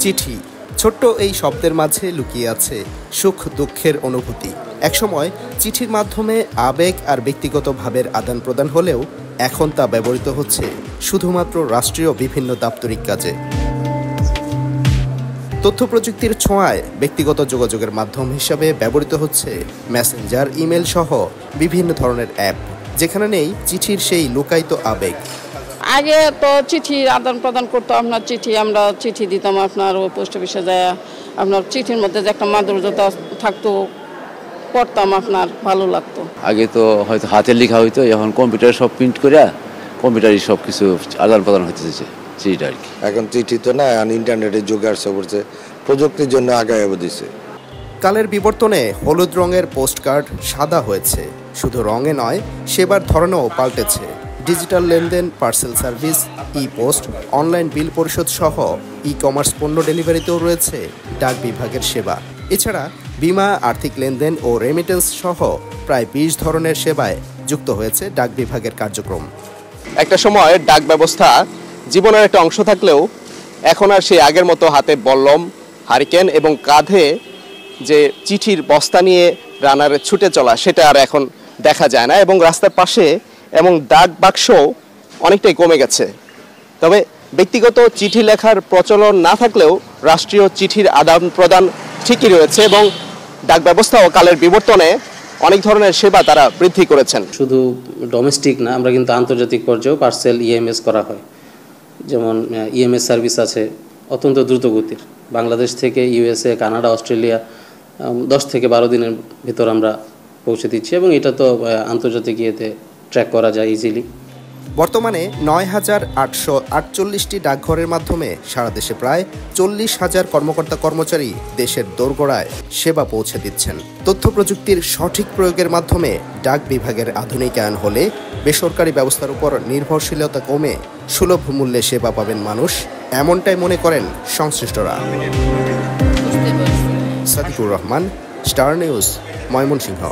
চিঠি, ছোট্ট এই শব্দের মাঝে লুকিয়ে আছে সুখ দুঃখের অনুভূতি। একসময় চিঠির মাধ্যমে আবেগ আর ব্যক্তিগত ভাবের আদান প্রদান হলেও এখন তা ব্যবহৃত হচ্ছে শুধুমাত্র রাষ্ট্রীয় বিভিন্ন দাপ্তরিক কাজে। তথ্য প্রযুক্তির ছোঁয়ায় ব্যক্তিগত যোগাযোগের মাধ্যম হিসাবে ব্যবহৃত হচ্ছে মেসেঞ্জার, ইমেল সহ বিভিন্ন ধরনের অ্যাপ, যেখানে নেই চিঠির সেই লুকায়িত আবেগ। আগে তো চিঠি আদান প্রদান করতো, আপনার চিঠি আমরা চিঠি দিতাম আপনার ওই পোস্ট অফিসে যায়, আপনার চিঠির মধ্যে যে একটা মাধুর্যতা থাকতো, পড়তাম, আপনার ভালো লাগতো। আগে তো হয়তো হাতের লেখা হইতো, এখন কম্পিউটার সব প্রিন্ট করে কম্পিউটারই সব কিছু আদান প্রদান হইতেছে চিঠিটা আর কি। এখন চিঠি তো না, এখন ইন্টারনেটের যুগে আসছে, পড়ছে প্রযুক্তির জন্য আগায় দিছে। কালের বিবর্তনে হলুদ রঙের পোস্টকার্ড সাদা হয়েছে, শুধু রঙে নয় সেবার ধরনেও পাল্টেছে। ডিজিটাল লেনদেন, পার্সেল সার্ভিস, ই পোস্ট, অনলাইন বিল পরিশোধ সহ ই কমার্স পণ্য ডেলিভারিতেও রয়েছে ডাক বিভাগের সেবা। এছাড়া বিমা, আর্থিক লেনদেন ও রেমিটেন্স সহ প্রায় 20 ধরনের সেবায় যুক্ত হয়েছে ডাক বিভাগের কার্যক্রম। একটা সময় ডাক ব্যবস্থা জীবনের একটা অংশ থাকলেও এখন আর সেই আগের মতো হাতে বল্লম, হারিকেন এবং কাঁধে যে চিঠির বস্তা নিয়ে রানারে ছুটে চলা, সেটা আর এখন দেখা যায় না। এবং রাস্তার পাশে এবং ডাক বাক্স অনেকটাই কমে গেছে। তবে ব্যক্তিগত চিঠি লেখার প্রচলন না থাকলেও রাষ্ট্রীয় চিঠির আদান প্রদান ঠিকই রয়েছে এবং ডাক ব্যবস্থাও কালের বিবর্তনে অনেক ধরনের সেবা তারা বৃদ্ধি করেছেন। শুধু ডোমেস্টিক না, আমরা কিন্তু আন্তর্জাতিক পর্যায়েও পার্সেল ইএমএস করা হয়। যেমন ইএমএস সার্ভিস আছে অত্যন্ত দ্রুতগতির, বাংলাদেশ থেকে ইউএসএ, কানাডা, অস্ট্রেলিয়া 10 থেকে 12 দিনের ভিতর আমরা পৌঁছে দিচ্ছি এবং এটা তো আন্তর্জাতিক ইয়েতে ট্র্যাক করা যায় ইজিলি। বর্তমানে 9,848টি ডাকঘরের মাধ্যমে সারা দেশে প্রায় 40,000 কর্মকর্তা কর্মচারী দেশের দোরগোড়ায় সেবা পৌঁছে দিচ্ছেন। তথ্য প্রযুক্তির সঠিক প্রয়োগের মাধ্যমে ডাক বিভাগের আধুনিকায়ন হলে বেসরকারি ব্যবস্থার উপর নির্ভরশীলতা কমে সুলভ মূল্যে সেবা পাবেন মানুষ, এমনটাই মনে করেন সংশ্লিষ্টরা। Sadiqur Rahman, star news, Mymensingh.